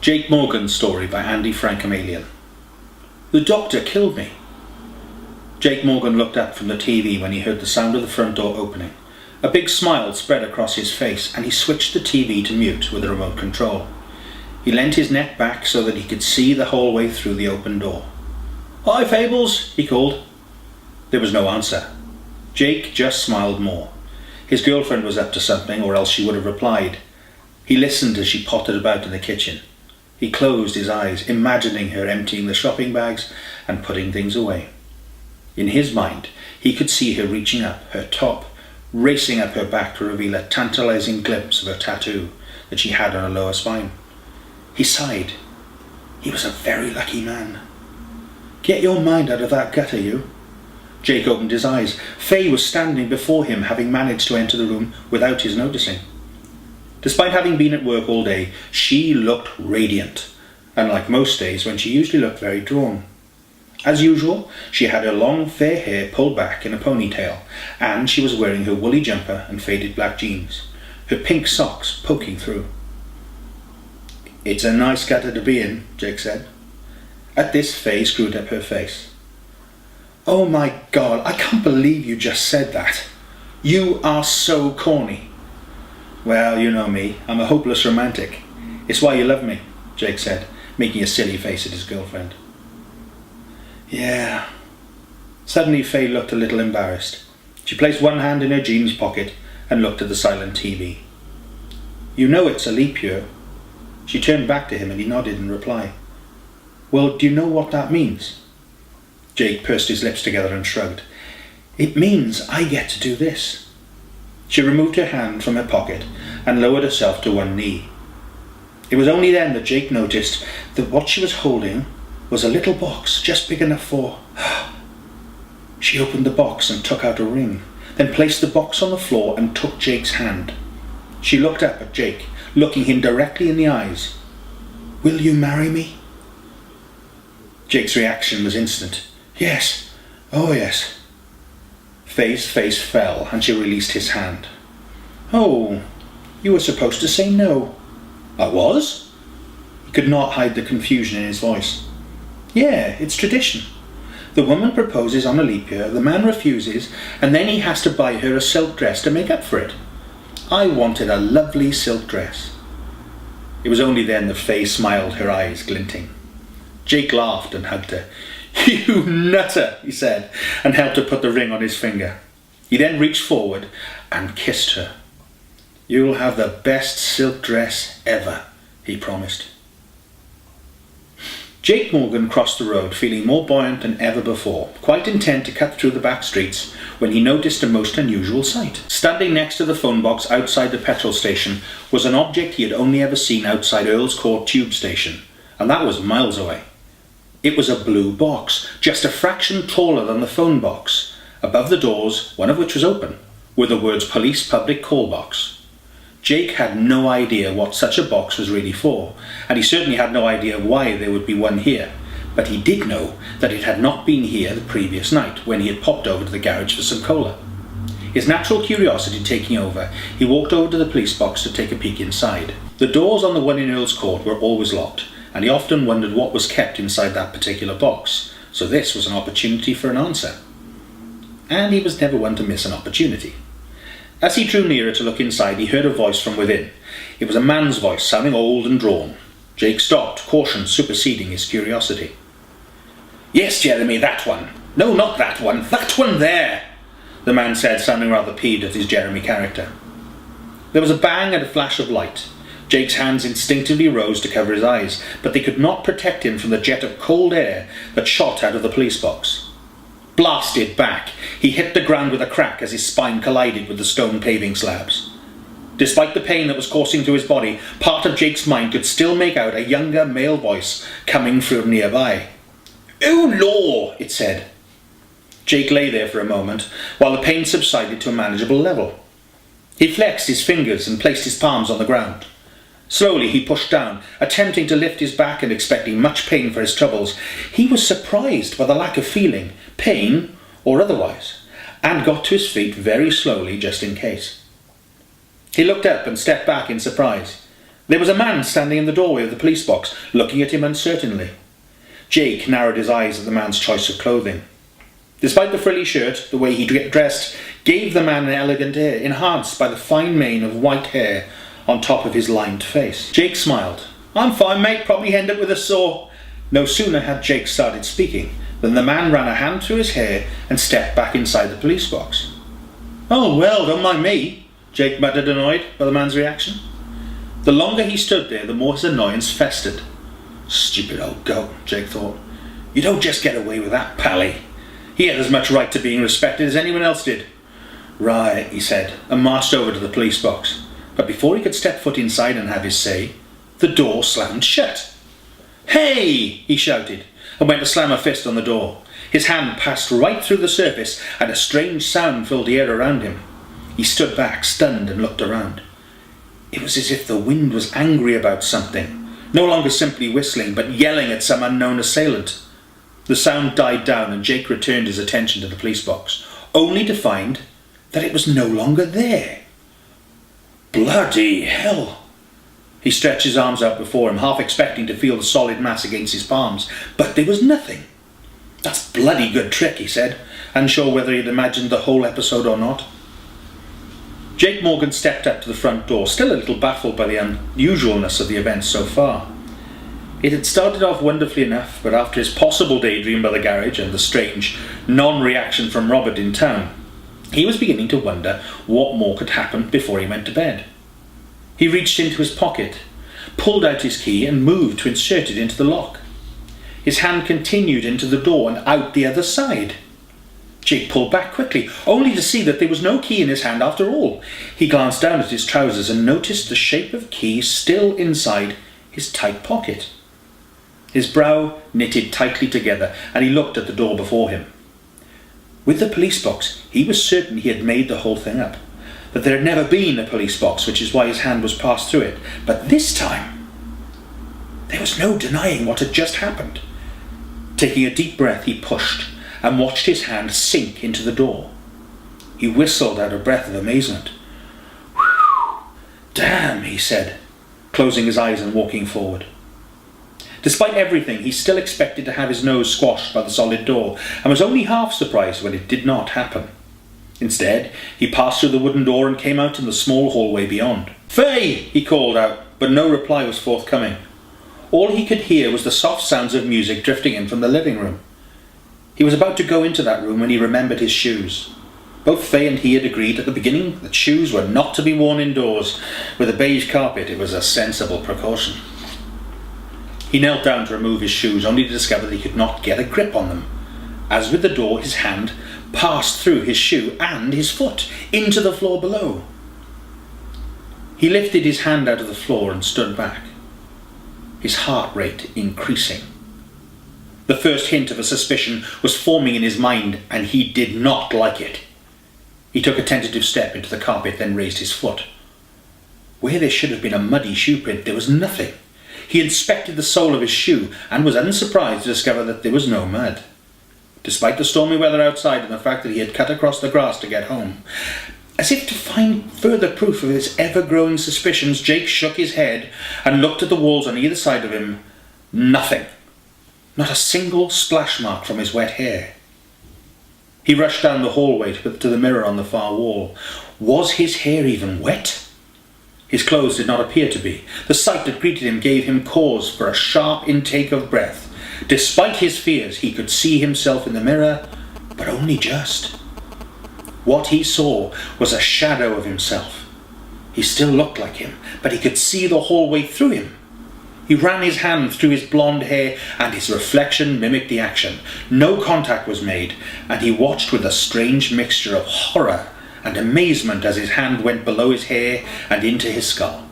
Jake Morgan's story by Andy Frankham-Allen. The doctor killed me. Jake Morgan looked up from the TV when he heard the sound of the front door opening. A big smile spread across his face and he switched the TV to mute with a remote control. He leant his neck back so that he could see the whole way through the open door. "Hi, Fables," he called. There was no answer. Jake just smiled more. His girlfriend was up to something, or else she would have replied. He listened as she pottered about in the kitchen. He closed his eyes, imagining her emptying the shopping bags and putting things away. In his mind, he could see her reaching up, her top racing up her back to reveal a tantalizing glimpse of her tattoo that she had on her lower spine. He sighed. He was a very lucky man. "Get your mind out of that gutter, you." Jake opened his eyes. Faye was standing before him, having managed to enter the room without his noticing. Despite having been at work all day, she looked radiant, unlike most days when she usually looked very drawn. As usual, she had her long fair hair pulled back in a ponytail, and she was wearing her woolly jumper and faded black jeans, her pink socks poking through. "It's a nice gutter to be in," Jake said. At this, Faye screwed up her face. "Oh my God, I can't believe you just said that. You are so corny." "Well, you know me, I'm a hopeless romantic. It's why you love me," Jake said, making a silly face at his girlfriend. "Yeah." Suddenly Faye looked a little embarrassed. She placed one hand in her jeans pocket and looked at the silent TV. "You know it's a leap year." She turned back to him and he nodded in reply. "Well, do you know what that means?" Jake pursed his lips together and shrugged. "It means I get to do this." She removed her hand from her pocket and lowered herself to one knee. It was only then that Jake noticed that what she was holding was a little box just big enough for... She opened the box and took out a ring, then placed the box on the floor and took Jake's hand. She looked up at Jake, looking him directly in the eyes. "Will you marry me?" Jake's reaction was instant. "Yes. Oh, yes." Faye's face fell and she released his hand. "Oh, you were supposed to say no." "I was?" He could not hide the confusion in his voice. "Yeah, it's tradition. The woman proposes on a leap year, the man refuses, and then he has to buy her a silk dress to make up for it. I wanted a lovely silk dress." It was only then that Faye smiled, her eyes glinting. Jake laughed and hugged her. "You nutter," he said, and helped her put the ring on his finger. He then reached forward and kissed her. "You'll have the best silk dress ever," he promised. Jake Morgan crossed the road, feeling more buoyant than ever before, quite intent to cut through the back streets, when he noticed a most unusual sight. Standing next to the phone box outside the petrol station was an object he had only ever seen outside Earl's Court tube station, and that was miles away. It was a blue box, just a fraction taller than the phone box. Above the doors, one of which was open, were the words "Police Public Call Box." Jake had no idea what such a box was really for, and he certainly had no idea why there would be one here, but he did know that it had not been here the previous night when he had popped over to the garage for some cola. His natural curiosity taking over, he walked over to the police box to take a peek inside. The doors on the one in Earl's Court were always locked, and he often wondered what was kept inside that particular box, so this was an opportunity for an answer. And he was never one to miss an opportunity. As he drew nearer to look inside, he heard a voice from within. It was a man's voice, sounding old and drawn. Jake stopped, caution superseding his curiosity. "Yes, Jeremy, that one. No, not that one. That one there," the man said, sounding rather peeved at his Jeremy character. There was a bang and a flash of light. Jake's hands instinctively rose to cover his eyes, but they could not protect him from the jet of cold air that shot out of the police box. Blasted back, he hit the ground with a crack as his spine collided with the stone paving slabs. Despite the pain that was coursing through his body, part of Jake's mind could still make out a younger male voice coming from nearby. "Oh, law," it said. Jake lay there for a moment, while the pain subsided to a manageable level. He flexed his fingers and placed his palms on the ground. Slowly he pushed down, attempting to lift his back and expecting much pain for his troubles. He was surprised by the lack of feeling, pain or otherwise, and got to his feet very slowly just in case. He looked up and stepped back in surprise. There was a man standing in the doorway of the police box, looking at him uncertainly. Jake narrowed his eyes at the man's choice of clothing. Despite the frilly shirt, the way he dressed gave the man an elegant air, enhanced by the fine mane of white hair on top of his lined face. Jake smiled. "I'm fine, mate. Probably end up with a sore." No sooner had Jake started speaking than the man ran a hand through his hair and stepped back inside the police box. "Oh, well, don't mind me," Jake muttered, annoyed by the man's reaction. The longer he stood there, the more his annoyance festered. Stupid old goat, Jake thought. You don't just get away with that, Pally. He had as much right to being respected as anyone else did. Right, he said, and marched over to the police box. But before he could step foot inside and have his say, the door slammed shut. "Hey!" he shouted, and went to slam a fist on the door. His hand passed right through the surface, and a strange sound filled the air around him. He stood back, stunned, and looked around. It was as if the wind was angry about something, no longer simply whistling, but yelling at some unknown assailant. The sound died down, and Jake returned his attention to the police box, only to find that it was no longer there. Bloody hell! He stretched his arms out before him, half expecting to feel the solid mass against his palms, but there was nothing. "That's bloody good trick," he said, unsure whether he had imagined the whole episode or not. Jake Morgan stepped up to the front door, still a little baffled by the unusualness of the events so far. It had started off wonderfully enough, but after his possible daydream by the garage and the strange non-reaction from Robert in town, he was beginning to wonder what more could happen before he went to bed. He reached into his pocket, pulled out his key and moved to insert it into the lock. His hand continued into the door and out the other side. Jake pulled back quickly, only to see that there was no key in his hand after all. He glanced down at his trousers and noticed the shape of key still inside his tight pocket. His brow knitted tightly together, and he looked at the door before him. With the police box, he was certain he had made the whole thing up, that there had never been a police box, which is why his hand was passed through it. But this time, there was no denying what had just happened. Taking a deep breath, he pushed and watched his hand sink into the door. He whistled out a breath of amazement. "Whew! Damn," he said, closing his eyes and walking forward. Despite everything, he still expected to have his nose squashed by the solid door, and was only half surprised when it did not happen. Instead, he passed through the wooden door and came out in the small hallway beyond. "Faye!" he called out, but no reply was forthcoming. All he could hear was the soft sounds of music drifting in from the living room. He was about to go into that room when he remembered his shoes. Both Faye and he had agreed at the beginning that shoes were not to be worn indoors. With a beige carpet, it was a sensible precaution. He knelt down to remove his shoes, only to discover that he could not get a grip on them. As with the door, his hand passed through his shoe and his foot into the floor below. He lifted his hand out of the floor and stood back, his heart rate increasing. The first hint of a suspicion was forming in his mind, and he did not like it. He took a tentative step into the carpet, then raised his foot. Where there should have been a muddy shoe print, there was nothing. He inspected the sole of his shoe and was unsurprised to discover that there was no mud. Despite the stormy weather outside and the fact that he had cut across the grass to get home, as if to find further proof of his ever-growing suspicions, Jake shook his head and looked at the walls on either side of him. Nothing. Not a single splash mark from his wet hair. He rushed down the hallway to the mirror on the far wall. Was his hair even wet? His clothes did not appear to be. The sight that greeted him gave him cause for a sharp intake of breath. Despite his fears, he could see himself in the mirror, but only just. What he saw was a shadow of himself. He still looked like him, but he could see the hallway through him. He ran his hand through his blonde hair, and his reflection mimicked the action. No contact was made, and he watched with a strange mixture of horror and amazement as his hand went below his hair and into his skull.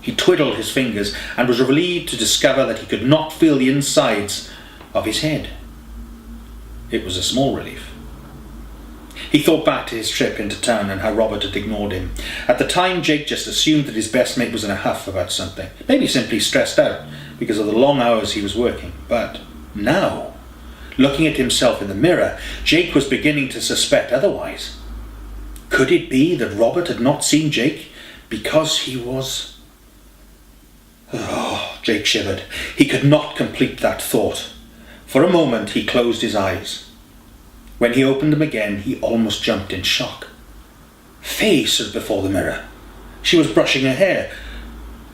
He twiddled his fingers and was relieved to discover that he could not feel the insides of his head. It was a small relief. He thought back to his trip into town and how Robert had ignored him. At the time, Jake just assumed that his best mate was in a huff about something, maybe simply stressed out because of the long hours he was working. But now, looking at himself in the mirror, Jake was beginning to suspect otherwise. Could it be that Robert had not seen Jake because he was Jake shivered. He could not complete that thought. For a moment he closed his eyes. When he opened them again, he almost jumped in shock. Faye stood before the mirror. She was brushing her hair,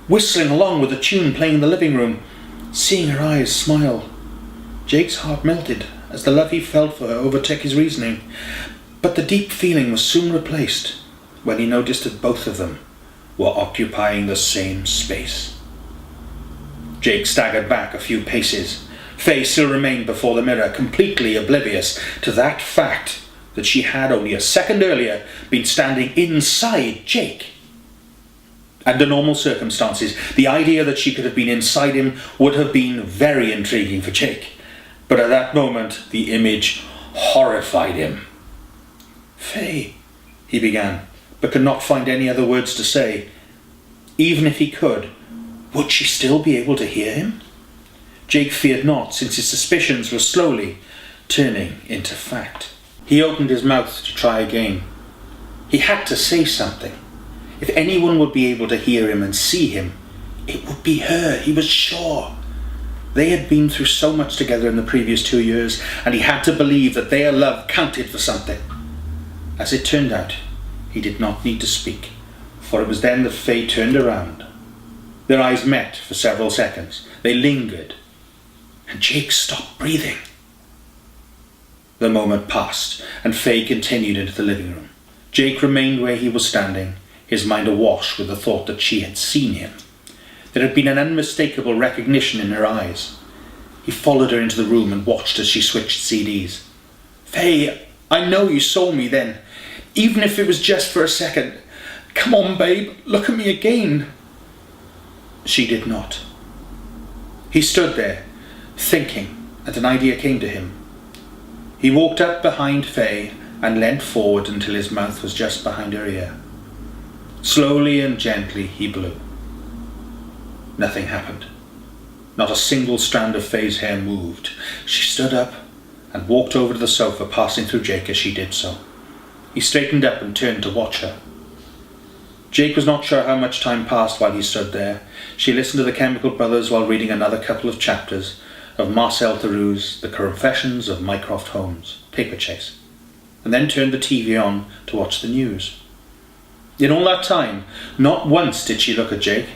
whistling along with the tune playing in the living room. Seeing her eyes smile, Jake's heart melted as the love he felt for her overtook his reasoning. But the deep feeling was soon replaced when he noticed that both of them were occupying the same space. Jake staggered back a few paces. Faye still remained before the mirror, completely oblivious to that fact that she had only a second earlier been standing inside Jake. Under normal circumstances, the idea that she could have been inside him would have been very intriguing for Jake. But at that moment, the image horrified him. "Faye," he began, but could not find any other words to say. Even if he could, would she still be able to hear him? Jake feared not, since his suspicions were slowly turning into fact. He opened his mouth to try again. He had to say something. If anyone would be able to hear him and see him, it would be her, he was sure. They had been through so much together in the previous 2 years, and he had to believe that their love counted for something. As it turned out, he did not need to speak, for it was then that Faye turned around. Their eyes met for several seconds. They lingered, and Jake stopped breathing. The moment passed, and Faye continued into the living room. Jake remained where he was standing, his mind awash with the thought that she had seen him. There had been an unmistakable recognition in her eyes. He followed her into the room and watched as she switched CDs. "Faye, I know you saw me then, even if it was just for a second. Come on, babe, look at me again." She did not. He stood there, thinking, and an idea came to him. He walked up behind Faye and leant forward until his mouth was just behind her ear. Slowly and gently he blew. Nothing happened. Not a single strand of Faye's hair moved. She stood up and walked over to the sofa, passing through Jake as she did so. He straightened up and turned to watch her. Jake was not sure how much time passed while he stood there. She listened to the Chemical Brothers while reading another couple of chapters of Marcel Theroux's The Confessions of Mycroft Holmes, Paper Chase, and then turned the TV on to watch the news. In all that time, not once did she look at Jake.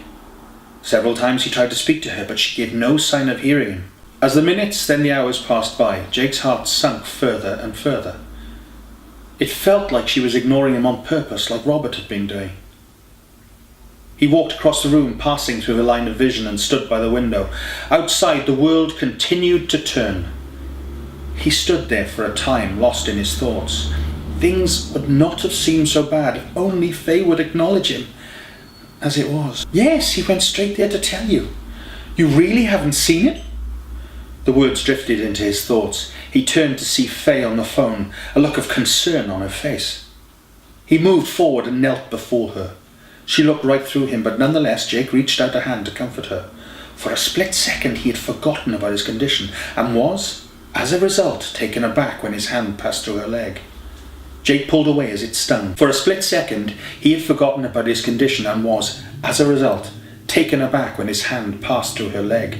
Several times he tried to speak to her, but she gave no sign of hearing him. As the minutes, then the hours passed by, Jake's heart sunk further and further. It felt like she was ignoring him on purpose, like Robert had been doing. He walked across the room, passing through the line of vision, and stood by the window. Outside, the world continued to turn. He stood there for a time, lost in his thoughts. Things would not have seemed so bad if only Faye would acknowledge him. As it was. "Yes, he went straight there to tell you. You really haven't seen it?" The words drifted into his thoughts. He turned to see Faye on the phone, a look of concern on her face. He moved forward and knelt before her. She looked right through him, but nonetheless Jake reached out a hand to comfort her. For a split second he had forgotten about his condition, and was, as a result, taken aback when his hand passed through her leg. Jake pulled away as it stung. For a split second he had forgotten about his condition, and was, as a result, taken aback when his hand passed through her leg.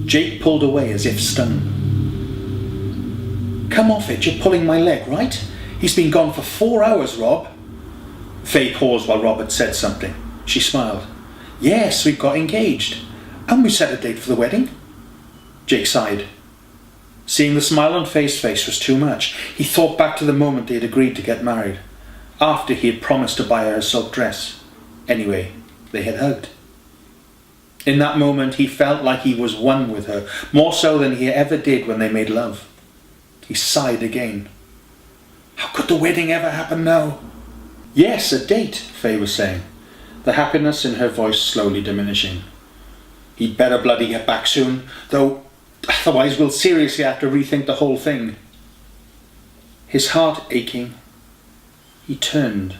Jake pulled away as if stung. "Come off it, you're pulling my leg, right? He's been gone for 4 hours, Rob." Faye paused while Robert said something. She smiled. "Yes, we've got engaged. And we set a date for the wedding." Jake sighed. Seeing the smile on Faye's face was too much. He thought back to the moment they had agreed to get married, after he had promised to buy her a silk dress. Anyway, they had hugged. In that moment he felt like he was one with her, more so than he ever did when they made love. He sighed again. How could the wedding ever happen now? "Yes, a date," Faye was saying, the happiness in her voice slowly diminishing. "He'd better bloody get back soon, though otherwise we'll seriously have to rethink the whole thing." His heart aching, he turned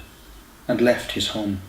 and left his home.